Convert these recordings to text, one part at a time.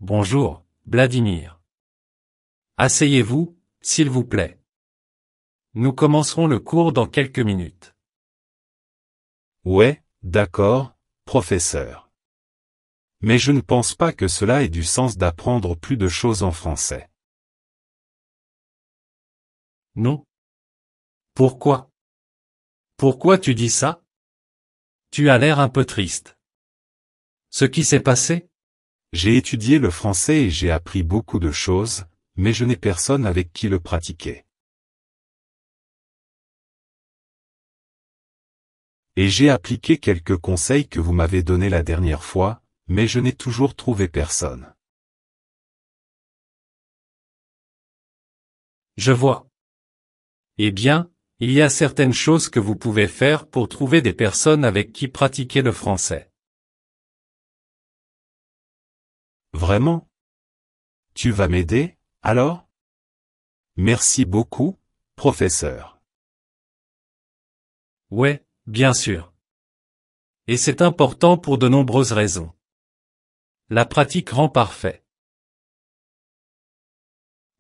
Bonjour, Vladimir. Asseyez-vous, s'il vous plaît. Nous commencerons le cours dans quelques minutes. Ouais, d'accord, professeur. Mais je ne pense pas que cela ait du sens d'apprendre plus de choses en français. Non? Pourquoi? Pourquoi tu dis ça? Tu as l'air un peu triste. Ce qui s'est passé? J'ai étudié le français et j'ai appris beaucoup de choses, mais je n'ai personne avec qui le pratiquer. Et j'ai appliqué quelques conseils que vous m'avez donnés la dernière fois, mais je n'ai toujours trouvé personne. Je vois. Eh bien, il y a certaines choses que vous pouvez faire pour trouver des personnes avec qui pratiquer le français. Vraiment? Tu vas m'aider, alors? Merci beaucoup, professeur. Ouais, bien sûr. Et c'est important pour de nombreuses raisons. La pratique rend parfait.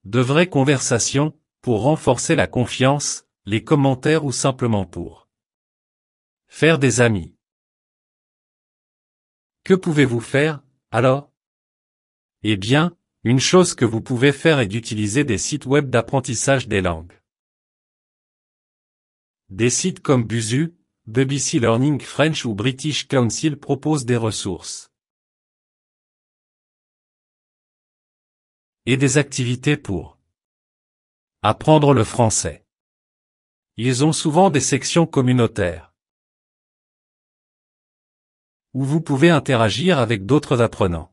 De vraies conversations, pour renforcer la confiance, les commentaires ou simplement pour faire des amis. Que pouvez-vous faire, alors? Eh bien, une chose que vous pouvez faire est d'utiliser des sites web d'apprentissage des langues. Des sites comme Busuu, BBC Learning French ou British Council proposent des ressources et des activités pour apprendre le français. Ils ont souvent des sections communautaires où vous pouvez interagir avec d'autres apprenants.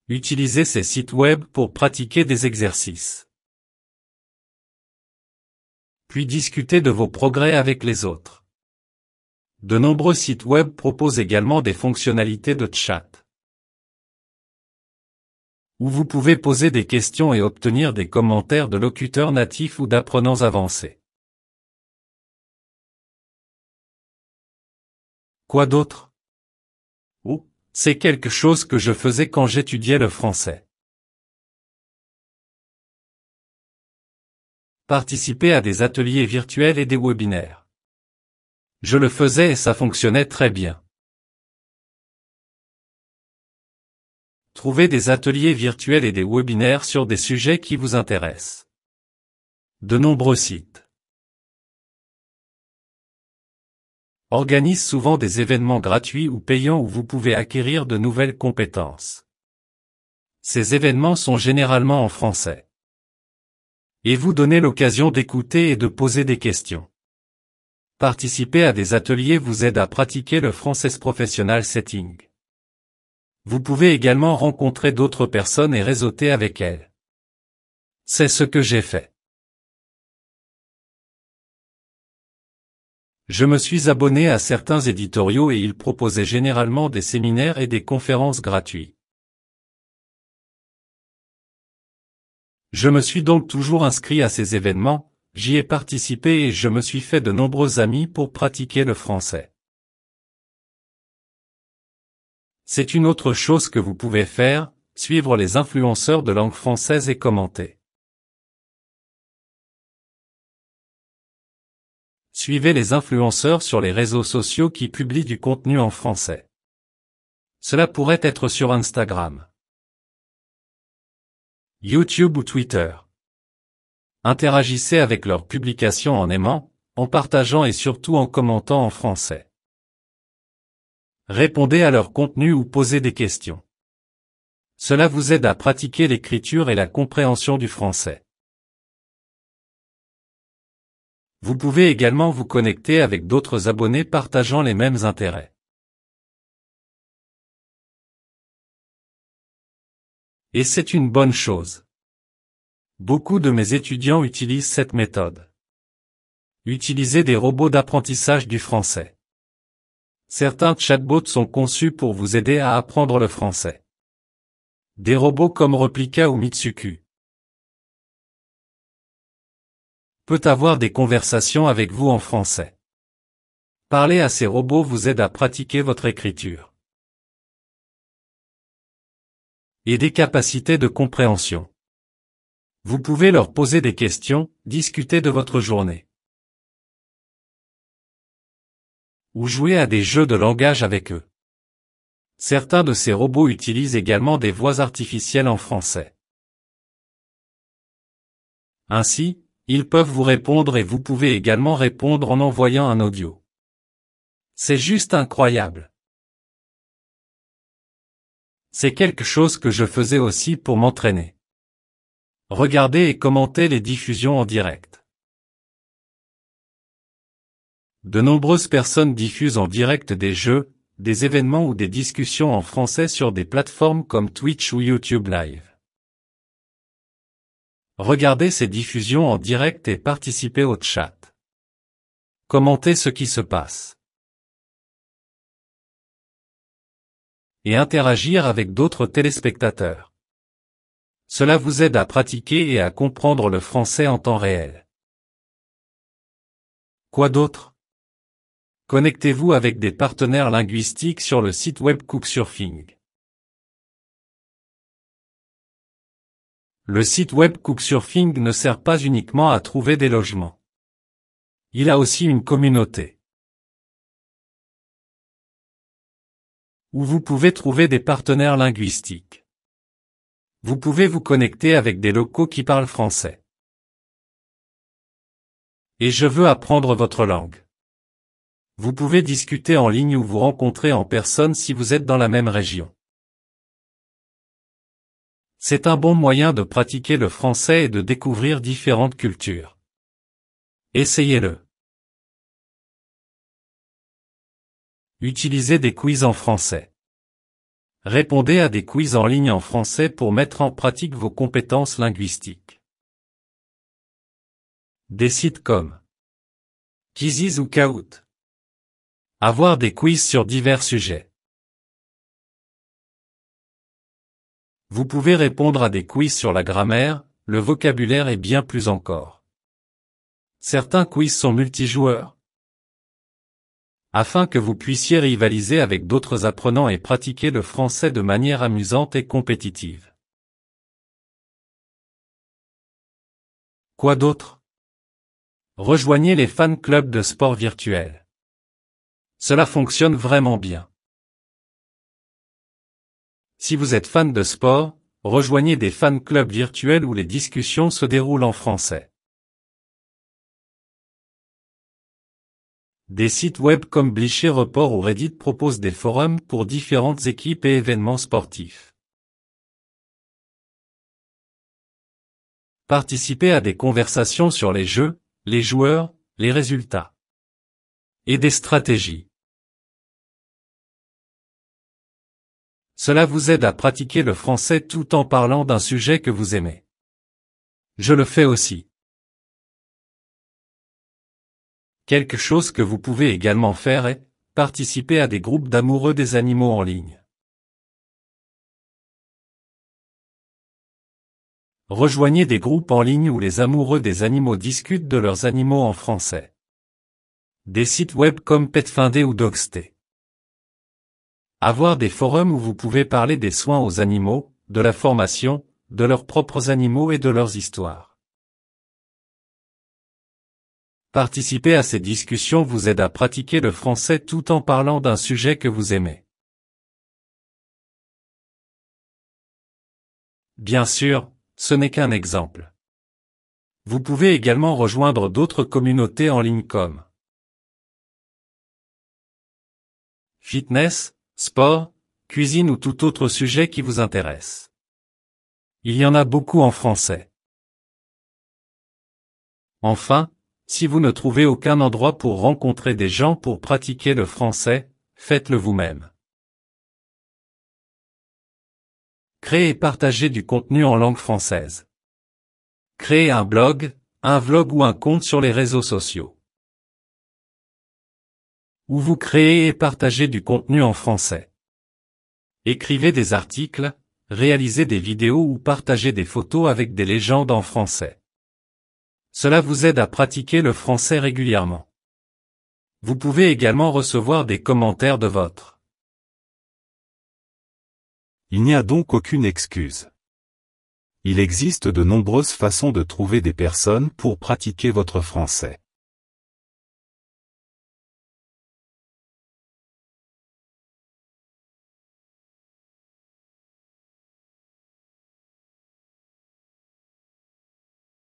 Utilisez ces sites web pour pratiquer des exercices. Puis discutez de vos progrès avec les autres. De nombreux sites web proposent également des fonctionnalités de chat, où vous pouvez poser des questions et obtenir des commentaires de locuteurs natifs ou d'apprenants avancés. Quoi d'autre? Oh, c'est quelque chose que je faisais quand j'étudiais le français. Participer à des ateliers virtuels et des webinaires. Je le faisais et ça fonctionnait très bien. Trouvez des ateliers virtuels et des webinaires sur des sujets qui vous intéressent. De nombreux sites organisent souvent des événements gratuits ou payants où vous pouvez acquérir de nouvelles compétences. Ces événements sont généralement en français. Et vous donnez l'occasion d'écouter et de poser des questions. Participer à des ateliers vous aide à pratiquer le français professionnel setting. Vous pouvez également rencontrer d'autres personnes et réseauter avec elles. C'est ce que j'ai fait. Je me suis abonné à certains éditoriaux et ils proposaient généralement des séminaires et des conférences gratuits. Je me suis donc toujours inscrit à ces événements, j'y ai participé et je me suis fait de nombreux amis pour pratiquer le français. C'est une autre chose que vous pouvez faire, suivre les influenceurs de langue française et commenter. Suivez les influenceurs sur les réseaux sociaux qui publient du contenu en français. Cela pourrait être sur Instagram, YouTube ou Twitter. Interagissez avec leurs publications en aimant, en partageant et surtout en commentant en français. Répondez à leur contenu ou posez des questions. Cela vous aide à pratiquer l'écriture et la compréhension du français. Vous pouvez également vous connecter avec d'autres abonnés partageant les mêmes intérêts. Et c'est une bonne chose. Beaucoup de mes étudiants utilisent cette méthode. Utilisez des robots d'apprentissage du français. Certains chatbots sont conçus pour vous aider à apprendre le français. Des robots comme Replika ou Mitsuku peut avoir des conversations avec vous en français. Parler à ces robots vous aide à pratiquer votre écriture. et des capacités de compréhension. Vous pouvez leur poser des questions, discuter de votre journée, ou jouer à des jeux de langage avec eux. Certains de ces robots utilisent également des voix artificielles en français. Ainsi, ils peuvent vous répondre et vous pouvez également répondre en envoyant un audio. C'est juste incroyable. C'est quelque chose que je faisais aussi pour m'entraîner. Regardez et commentez les diffusions en direct. De nombreuses personnes diffusent en direct des jeux, des événements ou des discussions en français sur des plateformes comme Twitch ou YouTube Live. Regardez ces diffusions en direct et participez au chat. Commentez ce qui se passe. Et interagir avec d'autres téléspectateurs. Cela vous aide à pratiquer et à comprendre le français en temps réel. Quoi d'autre? Connectez-vous avec des partenaires linguistiques sur le site web Couchsurfing. Le site web Couchsurfing ne sert pas uniquement à trouver des logements. Il a aussi une communauté, où vous pouvez trouver des partenaires linguistiques. Vous pouvez vous connecter avec des locaux qui parlent français. Et je veux apprendre votre langue. Vous pouvez discuter en ligne ou vous rencontrer en personne si vous êtes dans la même région. C'est un bon moyen de pratiquer le français et de découvrir différentes cultures. Essayez-le. Utilisez des quiz en français. Répondez à des quiz en ligne en français pour mettre en pratique vos compétences linguistiques. Des sites comme Quizizz ou Kahoot. Avoir des quiz sur divers sujets. Vous pouvez répondre à des quiz sur la grammaire, le vocabulaire et bien plus encore. Certains quiz sont multijoueurs, afin que vous puissiez rivaliser avec d'autres apprenants et pratiquer le français de manière amusante et compétitive. Quoi d'autre? Rejoignez les fan clubs de sport virtuels. Cela fonctionne vraiment bien. Si vous êtes fan de sport, rejoignez des fan clubs virtuels où les discussions se déroulent en français. Des sites web comme Bleacher Report ou Reddit proposent des forums pour différentes équipes et événements sportifs. Participez à des conversations sur les jeux, les joueurs, les résultats et des stratégies. Cela vous aide à pratiquer le français tout en parlant d'un sujet que vous aimez. Je le fais aussi. Quelque chose que vous pouvez également faire est participer à des groupes d'amoureux des animaux en ligne. Rejoignez des groupes en ligne où les amoureux des animaux discutent de leurs animaux en français. Des sites web comme Petfinder ou Dogsté. Avoir des forums où vous pouvez parler des soins aux animaux, de la formation, de leurs propres animaux et de leurs histoires. Participer à ces discussions vous aide à pratiquer le français tout en parlant d'un sujet que vous aimez. Bien sûr, ce n'est qu'un exemple. Vous pouvez également rejoindre d'autres communautés en ligne comme fitness, sport, cuisine ou tout autre sujet qui vous intéresse. Il y en a beaucoup en français. Enfin, si vous ne trouvez aucun endroit pour rencontrer des gens pour pratiquer le français, faites-le vous-même. Créez et partagez du contenu en langue française. Créez un blog, un vlog ou un compte sur les réseaux sociaux, où vous créez et partagez du contenu en français. Écrivez des articles, réalisez des vidéos ou partagez des photos avec des légendes en français. Cela vous aide à pratiquer le français régulièrement. Vous pouvez également recevoir des commentaires de votre Il n'y a donc aucune excuse. Il existe de nombreuses façons de trouver des personnes pour pratiquer votre français.